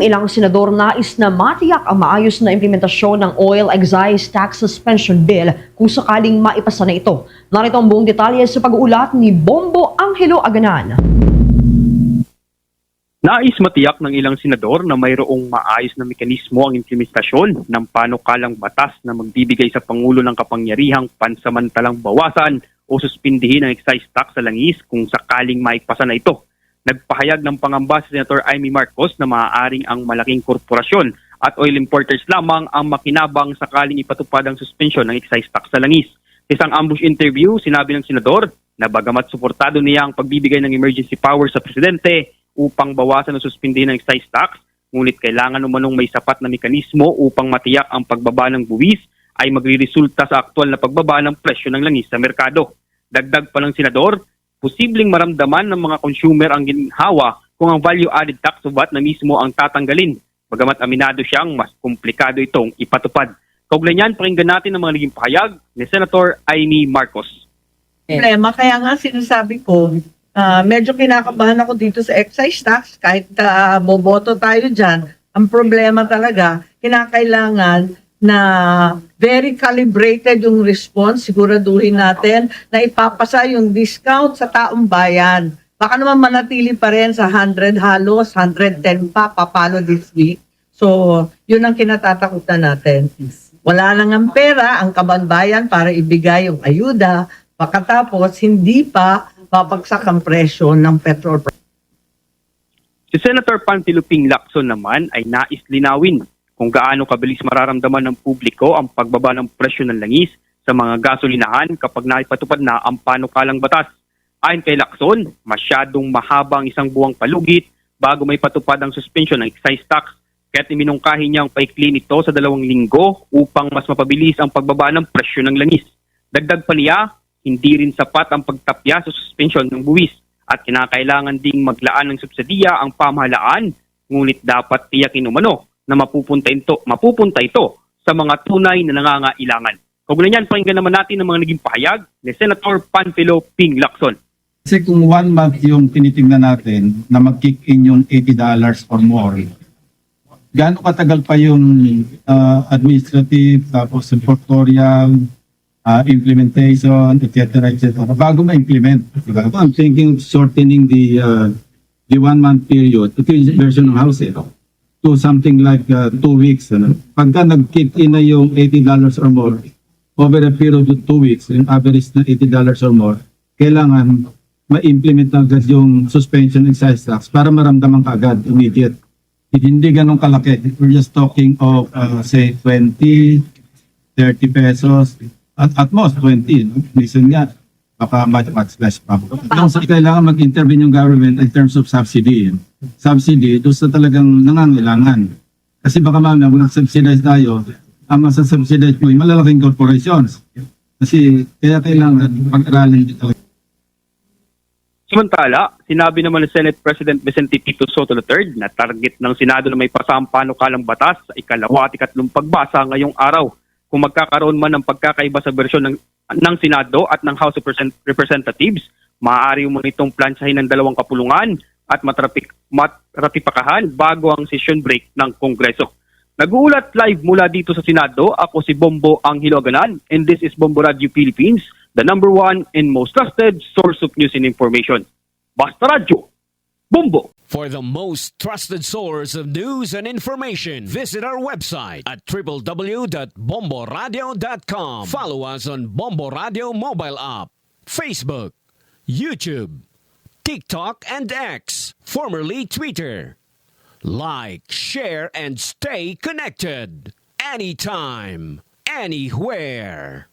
Ilang senador nais na matiyak ang maayos na implementasyon ng Oil Excise Tax Suspension Bill kung sakaling maipasa na ito. Narito ang buong detalye sa pag-uulat ni Bombo Angelo Aganan. Nais matiyak ng ilang senador na mayroong maayos na mekanismo ang implementasyon ng panukalang batas na magbibigay sa Pangulo ng kapangyarihang pansamantalang bawasan o suspindihin ang excise tax sa langis kung sakaling maipasa na ito. Nagpahayag ng pangamba si Senator Amy Marcos na maaaring ang malaking korporasyon at oil importers lamang ang makinabang sakaling ipatupad ang suspensyon ng excise tax sa langis. Isang ambush interview, sinabi ng senador na bagamat suportado niya ang pagbibigay ng emergency power sa presidente upang bawasan o suspindihin ng excise tax, ngunit kailangan umanong may sapat na mekanismo upang matiyak ang pagbaba ng buwis ay magre-resulta sa aktual na pagbaba ng presyo ng langis sa merkado. Dagdag pa ng senador, posibleng maramdaman ng mga consumer ang ginhawa kung ang value-added tax o VAT na mismo ang tatanggalin. Bagamat aminado siyang mas komplikado itong ipatupad. Kaugnay niyan, pakinggan natin ang mga naging pahayag ni Senator Amy Marcos. Problema, kaya nga sinasabi ko, medyo kinakabahan ako dito sa excise tax kahit boboto tayo dyan. Ang problema talaga, kinakailangan na very calibrated yung response, siguraduhin natin na ipapasa yung discount sa taong bayan. Baka naman manatili pa rin sa 100 halos, 110 pa, papalo this week. So, yun ang kinatatakutan natin. Wala lang ang pera, ang kababayan para ibigay yung ayuda, pagkatapos hindi pa babagsak ang presyo ng petrol. Si Senator Panfilo Ping Lacson naman ay nais linawin kung gaano kabilis mararamdaman ng publiko ang pagbaba ng presyo ng langis sa mga gasolinahan kapag naipatupad na ang panukalang batas. Ayon kay Lacson, masyadong mahaba ang isang buwang palugit bago may patupad ang suspension ng excise tax, kaya't iminungkahi niyang paiklin ito sa 2 linggo upang mas mapabilis ang pagbaba ng presyo ng langis. Dagdag pa niya, hindi rin sapat ang pagtapya sa suspension ng buwis at kinakailangan ding maglaan ng subsidiya ang pamahalaan, ngunit dapat tiyakin umano na mapupunta ito sa mga tunay na nangangailangan. Kaugnay niyan, pakinggan naman natin ang mga naging pahayag ni Senator Panfilo Ping Lacson. Kasi kung 1 month yung tinitingnan natin na mag-kick in yung $80 or more, gaano katagal pa yung administrative, tapos sectorial, implementation, etc. bago ma-implement. Diba? I'm thinking of shortening the 1 month period, ito yung version ng House to something like 2 weeks. Pagka nag-kick in na yung $80 or more, over a period of 2 weeks, yung average na $80 or more, kailangan ma-implement agad yung suspension excise tax para maramdaman ka agad, immediate. Hindi ganun kalaki. We're just talking of, say, 20, 30 pesos, at most 20. No? Listen nga, baka much less pa. Kailangan mag-intervene yung government in terms of subsidy. Subsidy, doon sa talagang nangangailangan. Kasi baka mamaya, mag-subsidize tayo, ang masasubsidize mo yung malalaking corporations. Kasi kaya kailangan pag-aralin dito. Samantala, sinabi naman ni Senate President Vicente Tito Soto III na target ng Senado na may pasang panukalang batas sa ikalawa at ikatlong pagbasa ngayong araw. Kung magkakaroon man ng pagkakaiba sa bersyon ng Senado at ng House of Representatives, maaari mo itong plansyahin ng 2 kapulungan at matrapipakahan bago ang session break ng Kongreso. Nag-uulat live mula dito sa Senado, ako si Bombo Angelo Aganan, and this is Bombo Radio Philippines, the #1 and most trusted source of news and information. Basta Radio, Bombo! For the most trusted source of news and information, visit our website at www.bomboradio.com. Follow us on Bombo Radio mobile app, Facebook, YouTube, TikTok, and X, formerly Twitter. Like, share, and stay connected. Anytime, anywhere.